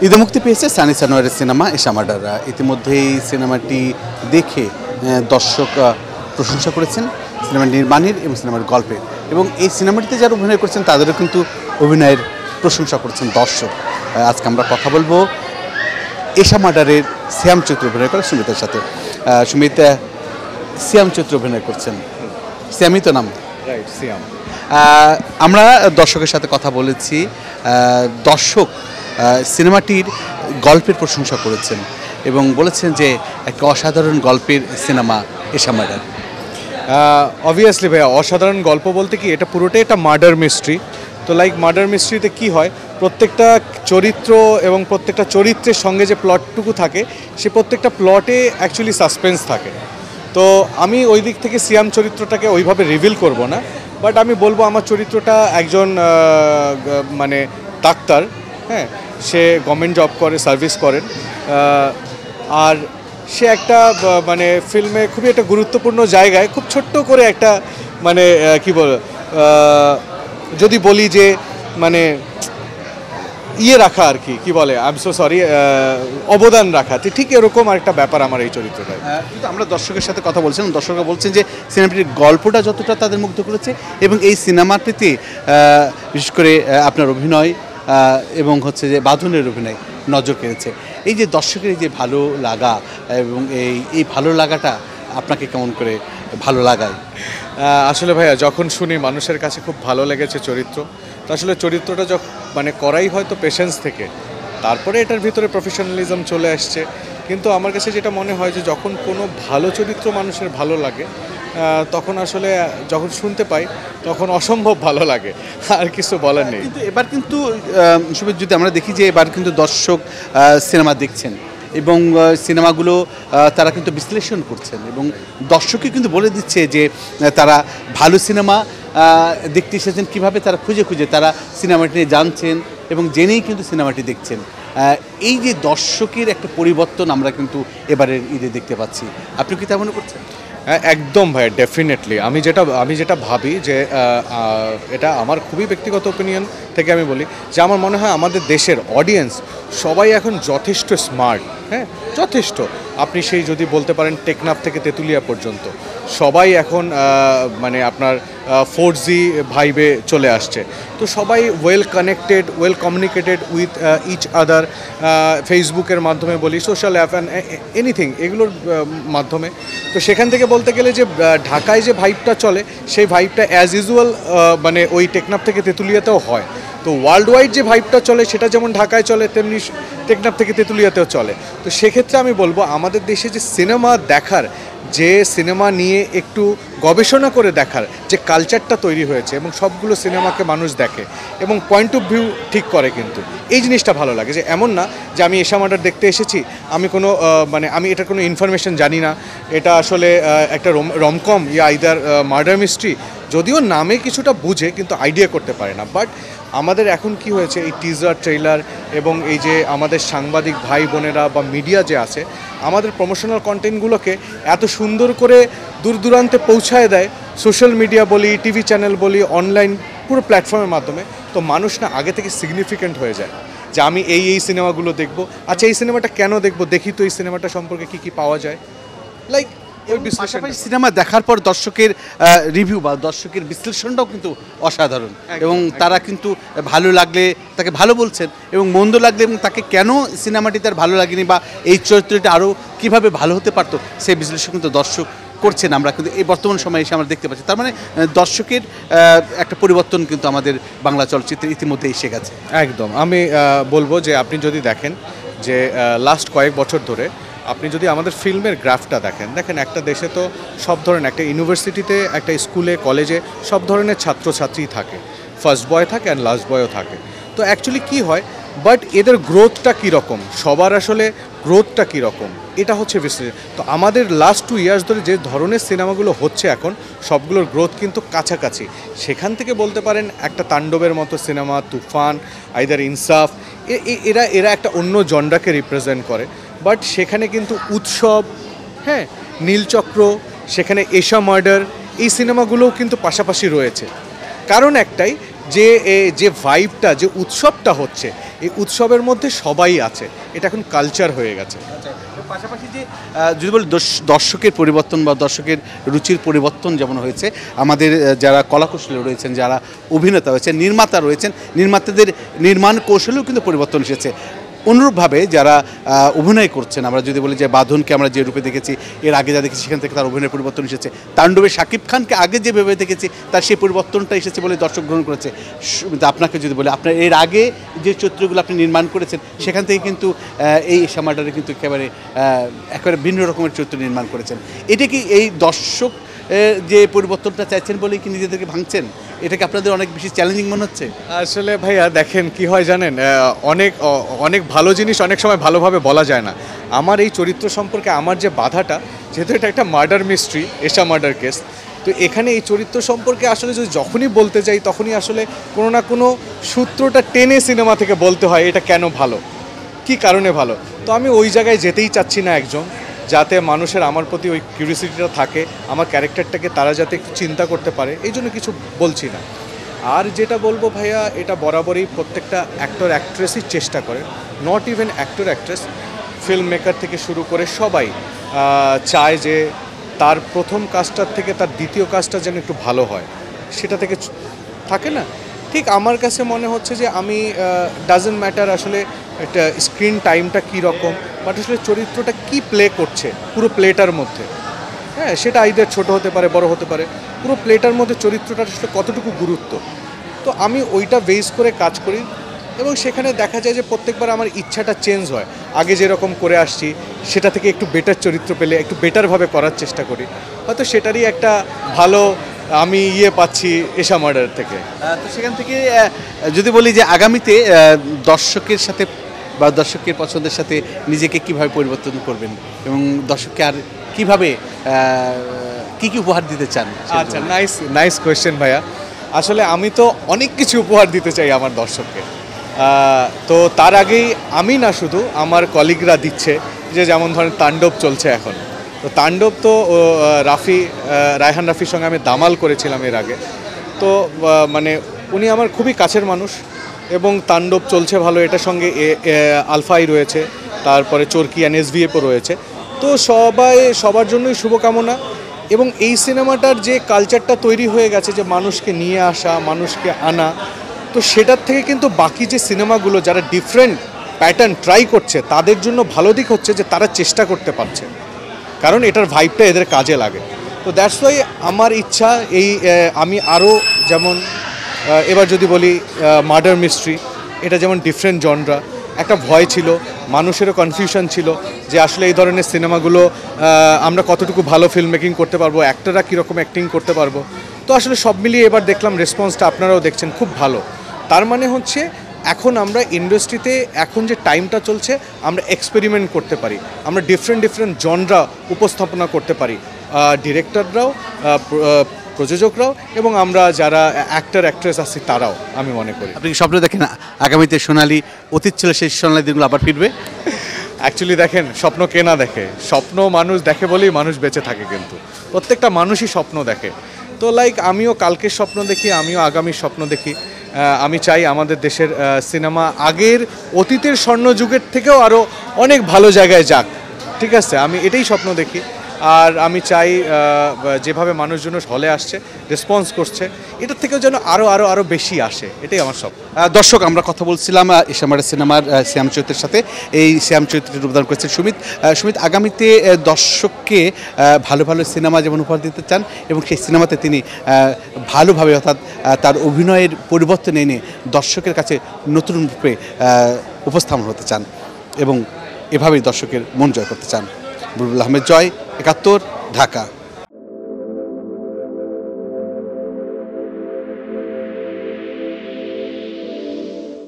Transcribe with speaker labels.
Speaker 1: ঈদে মুক্তি পেয়েছে সানি সানোয়ারের সিনেমা এশা মার্ডার। ইতিমধ্যেই সিনেমাটি দেখে দর্শক প্রশংসা করেছেন সিনেমার নির্মাণের এবং সিনেমার গল্পের, এবং এই সিনেমাটিতে যারা অভিনয় করছেন তাদেরও কিন্তু অভিনয়ের প্রশংসা করছেন দর্শক। আজকে আমরা কথা বলবো এশা মার্ডারের শ্যাম চরিত্রে অভিনয় করে সুমিতার সাথে। সুমিতা শ্যাম চরিত্রে অভিনয় করছেন, শ্যামই তো নাম,
Speaker 2: রাইট? শ্যাম।
Speaker 1: আমরা দর্শকের সাথে কথা বলেছি। দর্শক সিনেমাটির গল্পের প্রশংসা করেছেন এবং বলেছেন যে একটা অসাধারণ গল্পের সিনেমা এশা মার্ডার।
Speaker 2: অবভিয়াসলি ভাইয়া, অসাধারণ গল্প বলতে কি, এটা পুরোটাই একটা মার্ডার মিস্ট্রি। তো লাইক মার্ডার মিস্ট্রিতে কি হয়, প্রত্যেকটা চরিত্র এবং প্রত্যেকটা চরিত্রের সঙ্গে যে প্লটটুকু থাকে সে প্রত্যেকটা প্লটে অ্যাকচুয়ালি সাসপেন্স থাকে। তো আমি ওই দিক থেকে সিয়াম চরিত্রটাকে ওইভাবে রিভিল করব না, বাট আমি বলবো আমার চরিত্রটা একজন মানে ডাক্তার, হ্যাঁ, সে গভর্নমেন্ট জব করে, সার্ভিস করেন, আর সে একটা মানে ফিল্মে খুবই একটা গুরুত্বপূর্ণ জায়গায় খুব ছোট্ট করে একটা মানে কি বল, যদি বলি যে মানে ইয়ে রাখা আর কি বলে, আই এম সো সরি, অবদান রাখা, ঠিক এরকম একটা ব্যাপার আমার এই চরিত্রটা।
Speaker 1: কিন্তু আমরা দর্শকের সাথে কথা বলছিলাম, দর্শকরা বলছেন যে সিনেমাটির গল্পটা যতটা তাদের মুগ্ধ করেছে এবং এই সিনেমাটিতে বিশেষ করে আপনার অভিনয় এবং হচ্ছে যে বাঁধনের অভিনয় নজর কেড়েছে। এই যে দর্শকের এই যে ভালো লাগা এবং এই ভালো লাগাটা আপনাকে কেমন করে ভালো লাগায়?
Speaker 2: আসলে ভাইয়া, যখন শুনি মানুষের কাছে খুব ভালো লেগেছে চরিত্র, তো আসলে চরিত্রটা মানে করাই হয়তো পেশেন্স থেকে, তারপরে এটার ভিতরে প্রফেশনালিজম চলে আসছে। কিন্তু আমার কাছে যেটা মনে হয় যে যখন কোনো ভালো চরিত্র মানুষের ভালো লাগে, তখন আসলে যখন শুনতে পাই তখন অসম্ভব ভালো লাগে, আর কিছু বলার নেই।
Speaker 1: কিন্তু এবার কিন্তু যদি আমরা দেখি যে এবার কিন্তু দর্শক সিনেমা দেখছেন এবং সিনেমাগুলো তারা কিন্তু বিশ্লেষণ করছেন এবং দর্শকই কিন্তু বলে দিচ্ছে যে তারা ভালো সিনেমা দেখতে এসেছেন, কীভাবে তারা খুঁজে খুঁজে তারা সিনেমাটি নিয়ে জানছেন এবং জেনেই কিন্তু সিনেমাটি দেখছেন। এই যে দর্শকের একটা পরিবর্তন আমরা কিন্তু এবারের ঈদে দেখতে পাচ্ছি, আপনি কি তা মনে করছেন?
Speaker 2: একদম ভাই, ডেফিনেটলি। আমি যেটা ভাবি যে এটা আমার খুবই ব্যক্তিগত ওপিনিয়ন থেকে আমি বলি যে আমার মনে হয় আমাদের দেশের অডিয়েন্স সবাই এখন যথেষ্ট স্মার্ট, হ্যাঁ, যথেষ্ট। আপনি সেই যদি বলতে পারেন টেকনাফ থেকে তেঁতুলিয়া পর্যন্ত সবাই এখন মানে আপনার 4G ভাইবে চলে আসছে। তো সবাই well connected, well communicated with each other, ফেসবুকের মাধ্যমে বলি, সোশ্যাল অ্যাপ অ্যান্ড এনিথিং, এগুলোর মাধ্যমে। তো সেখান থেকে বলতে গেলে যে ঢাকায় যে ভাইবটা চলে সেই ভাইবটা অ্যাজ ইউজুয়াল মানে ওই টেকনাফ থেকে তেঁতুলিয়াতেও হয়। তো ওয়ার্ল্ড ওয়াইড যে ভাইবটা চলে সেটা যেমন ঢাকায় চলে তেমনি টেকনাফ থেকে তেঁতুলিয়াতেও চলে। তো সেক্ষেত্রে আমি বলবো আমাদের দেশে যে সিনেমা দেখার, যে সিনেমা নিয়ে একটু গবেষণা করে দেখার যে কালচারটা তৈরি হয়েছে এবং সবগুলো সিনেমাকে মানুষ দেখে এবং পয়েন্ট অফ ভিউ ঠিক করে, কিন্তু এই জিনিসটা ভালো লাগে। যে এমন না যে আমি এশা মার্ডার দেখতে এসেছি, আমি কোনো মানে আমি এটার কোনো ইনফরমেশন জানি না, এটা আসলে একটা রমকম ইয়া আইদার মার্ডার মিস্ট্রি, যদিও নামে কিছুটা বুঝে কিন্তু আইডিয়া করতে পারে না। বাট আমাদের এখন কি হয়েছে, এই টিজার, ট্রেইলার এবং এই যে আমাদের সাংবাদিক ভাই বোনেরা বা মিডিয়া যে আছে, আমাদের প্রমোশনাল কন্টেন্টগুলোকে এত সুন্দর করে দূর দূরান্তে পৌঁছায় দেয়, সোশ্যাল মিডিয়া বলি, টিভি চ্যানেল বলি, অনলাইন পুরো প্ল্যাটফর্মের মাধ্যমে। তো মানুষ না আগে থেকে সিগনিফিক্যান্ট হয়ে যায় যে আমি এই সিনেমাগুলো দেখবো, আচ্ছা এই সিনেমাটা কেন দেখবো, দেখি তো এই সিনেমাটা সম্পর্কে কী পাওয়া যায়। লাইক
Speaker 1: পাশাপাশি সিনেমা দেখার পর দর্শকের রিভিউ বা দর্শকের বিশ্লেষণটাও কিন্তু অসাধারণ, এবং তারা কিন্তু ভালো লাগলে তাকে ভালো বলছেন এবং মন্দ লাগলে এবং তাকে কেন সিনেমাটি তার ভালো লাগেনি বা এই চরিত্রটি আরও কীভাবে ভালো হতে পারতো সেই বিশ্লেষণ কিন্তু দর্শক করছেন। আমরা কিন্তু এই বর্তমান সময়ে এসে আমরা দেখতে পাচ্ছি, তার মানে দর্শকের একটা পরিবর্তন কিন্তু আমাদের বাংলা চলচ্চিত্রে ইতিমধ্যে এসে গেছে।
Speaker 2: একদম। আমি বলবো যে আপনি যদি দেখেন যে লাস্ট কয়েক বছর ধরে আপনি যদি আমাদের ফিল্মের গ্রাফটা দেখেন একটা দেশে তো সব ধরনের, একটা ইউনিভার্সিটিতে, একটা স্কুলে, কলেজে সব ধরনের ছাত্রছাত্রী থাকে, ফার্স্ট বয় থাকে অ্যান্ড লাস্ট বয়ও থাকে। তো অ্যাকচুয়ালি কী হয়, বাট এদের গ্রোথটা কীরকম, সবার আসলে গ্রোথটা কীরকম, এটা হচ্ছে বিশ্লেষণ। তো আমাদের লাস্ট 2 ইয়ার্স ধরে যে ধরনের সিনেমাগুলো হচ্ছে এখন সবগুলোর গ্রোথ কিন্তু কাছাকাছি। সেখান থেকে বলতে পারেন একটা তাণ্ডবের মতো সিনেমা, তুফান, আইদার ইনসাফ, এরা একটা অন্য জনরাকে রিপ্রেজেন্ট করে। বাট সেখানে কিন্তু উৎসব, হ্যাঁ, নীলচক্র, সেখানে এশা মার্ডার, এই সিনেমাগুলোও কিন্তু পাশাপাশি রয়েছে। কারণ একটাই যে ভাইবটা, যে উৎসবটা হচ্ছে, এই উৎসবের মধ্যে সবাই আছে, এটা এখন কালচার হয়ে গেছে।
Speaker 1: পাশাপাশি যে যদি বলি দর্শকের পরিবর্তন বা দর্শকের রুচির পরিবর্তন যেমন হয়েছে, আমাদের যারা কলাকুশলী রয়েছেন, যারা অভিনেতা রয়েছেন, নির্মাতা রয়েছেন, নির্মাতাদের নির্মাণ কৌশলেও কিন্তু পরিবর্তন এসেছে। অনুরূপভাবে যারা অভিনয় করছেন, আমরা যদি বলি যে বাঁধনকে আমরা যে রূপে দেখেছি, এর আগে যা দেখেছি সেখান থেকে তার অভিনয়ের পরিবর্তন এসেছে। তাণ্ডবে শাকিব খানকে আগে যেভাবে দেখেছি তার সেই পরিবর্তনটা এসেছে বলে দর্শক গ্রহণ করেছে। আপনাকে যদি বলি, আপনার এর আগে যে চরিত্রগুলো আপনি নির্মাণ করেছেন সেখান থেকে কিন্তু এই সামাডারে কিন্তু একেবারে ভিন্ন রকমের চরিত্র নির্মাণ করেছেন। এটা কি এই দর্শক যে পরিবর্তনটা চাইছেন বলেই কি নিজেদেরকে ভাঙছেন? এটাকে আপনাদের অনেক বেশি চ্যালেঞ্জিং মনে হচ্ছে?
Speaker 2: আসলে ভাইয়া দেখেন কি হয় জানেন, অনেক ভালো জিনিস অনেক সময় ভালোভাবে বলা যায় না। আমার এই চরিত্র সম্পর্কে আমার যে বাধাটা, যেহেতু এটা একটা মার্ডার মিস্ট্রি, এশা মার্ডার কেস, তো এখানে এই চরিত্র সম্পর্কে আসলে যদি যখনই বলতে যাই তখনই আসলে কোনো না কোনো সূত্রটা টেনে সিনেমা থেকে বলতে হয় এটা কেন ভালো, কি কারণে ভালো। তো আমি ওই জায়গায় যেতেই চাচ্ছি না একজন, যাতে মানুষের আমার প্রতি ওই কিউরিওসিটিটা থাকে, আমার ক্যারেক্টারটাকে তারা যাতে একটু চিন্তা করতে পারে, এই জন্য কিছু বলছি না। আর যেটা বলবো ভাইয়া, এটা বরাবরই প্রত্যেকটা অ্যাক্টর অ্যাক্ট্রেসই চেষ্টা করে, not even actor actress, film maker থেকে শুরু করে সবাই চায় যে তার প্রথম কাজটার থেকে তার দ্বিতীয় কাজটা যেন একটু ভালো হয়, সেটা থেকে থাকে না। ঠিক আমার কাছে মনে হচ্ছে যে আমি ডাজেন্ট ম্যাটার আসলে একটা স্ক্রিন টাইমটা কী রকম, বাট আসলে চরিত্রটা কি প্লে করছে পুরো প্লেটার মধ্যে, হ্যাঁ, সেটা আইদার ছোট হতে পারে, বড় হতে পারে, পুরো প্লেটার মধ্যে চরিত্রটার আসলে কতটুকু গুরুত্ব, তো আমি ওইটা বেস করে কাজ করি। এবং সেখানে দেখা যায় যে প্রত্যেকবার আমার ইচ্ছাটা চেঞ্জ হয়, আগে যেরকম করে আসছি সেটা থেকে একটু বেটার চরিত্র পেলে একটু বেটারভাবে করার চেষ্টা করি, হয়তো সেটারই একটা ভালো আমি পাচ্ছি এশা মার্ডার থেকে।
Speaker 1: তো সেখান থেকে যদি বলি যে আগামীতে দর্শকের সাথে বা দর্শকের পছন্দের সাথে নিজেকে কিভাবে পরিবর্তন করবেন এবং দর্শককে আর কিভাবে কি উপহার দিতে চান?
Speaker 2: আচ্ছা, নাইস কোয়েশ্চেন ভাইয়া। আসলে আমি তো অনেক কিছু উপহার দিতে চাই আমার দর্শককে, তো তার আগেই আমি না, শুধু আমার কলিগরা দিচ্ছে, যে যেমন ধরেন তাণ্ডব চলছে এখন, তো তাণ্ডব তো রায়হান রাফির সঙ্গে আমি দামাল করেছিলাম এর আগে, তো মানে উনি আমার খুবই কাছের মানুষ, এবং তাণ্ডব চলছে ভালো, এটার সঙ্গে আলফাই রয়েছে, তারপরে চরকি এনএসভিএফও রয়েছে, তো সবার জন্যই শুভকামনা। এবং এই সিনেমাটার যে কালচারটা তৈরি হয়ে গেছে, যে মানুষকে নিয়ে আসা, মানুষকে আনা, তো সেটার থেকে কিন্তু বাকি যে সিনেমাগুলো যারা ডিফারেন্ট প্যাটার্ন ট্রাই করছে তাদের জন্য ভালো দিক হচ্ছে যে তারা চেষ্টা করতে পারছে, কারণ এটার ভাইবটা এদের কাজে লাগে। তো দ্যাটস ওয়াই আমার ইচ্ছা আমি আরও, যেমন এবার যদি বলি মার্ডার মিস্ট্রি, এটা যেমন ডিফারেন্ট জনরা, একটা ভয় ছিল, মানুষেরও কনফিউশন ছিল যে আসলে এই ধরনের সিনেমাগুলো আমরা কতটুকু ভালো ফিল্ম মেকিং করতে পারবো, অ্যাক্টররা কীরকম অ্যাক্টিং করতে পারবো। তো আসলে সব মিলিয়ে এবার দেখলাম রেসপন্সটা আপনারাও দেখছেন খুব ভালো। তার মানে হচ্ছে এখন আমরা ইন্ডাস্ট্রিতে এখন যে টাইমটা চলছে, আমরা এক্সপেরিমেন্ট করতে পারি, আমরা ডিফারেন্ট জনরা উপস্থাপনা করতে পারি, ডিরেক্টররাও, প্রযোজকরাও, এবং আমরা যারা অ্যাক্টর অ্যাক্ট্রেস আছি তারাও, আমি মনে করি।
Speaker 1: আপনি কি স্বপ্ন দেখেন আগামীতে সোনালি অতীত ছিল সেই সোনালি দিনগুলো আবার ফিরবে?
Speaker 2: অ্যাকচুয়ালি দেখেন, স্বপ্ন কে না দেখে, স্বপ্ন মানুষ দেখে বলেই মানুষ বেঁচে থাকে, কিন্তু প্রত্যেকটা মানুষই স্বপ্ন দেখে। তো আমিও কালকের স্বপ্ন দেখি, আমিও আগামীর স্বপ্ন দেখি। আমি চাই আমাদের দেশের সিনেমা আগের অতীতের স্বর্ণযুগের থেকেও আরও অনেক ভালো জায়গায় যাক, ঠিক আছে, আমি এটাই স্বপ্ন দেখি। আর আমি চাই যেভাবে মানুষজন হলে আসছে, রেসপন্স করছে, এটার থেকেও যেন আরও বেশি আসে, এটাই আমার সব।
Speaker 1: দর্শক, আমরা কথা বলছিলাম এশা মার্ডার সিনেমার শ্যাম চরিত্রের সাথে। এই শ্যাম চরিত্রটি রূপদান করেছেন সুমিত। আগামীতে দর্শককে ভালো ভালো সিনেমা যেমন উপহার দিতে চান, এবং সেই সিনেমাতে তিনি ভালোভাবে, অর্থাৎ তার অভিনয়ের পরিবর্তন এনে দর্শকের কাছে নতুন রূপে উপস্থাপন হতে চান, এবং এভাবেই দর্শকের মন জয় করতে চান। বুলবুল আহমেদ জয়, ৭১, ঢাকা।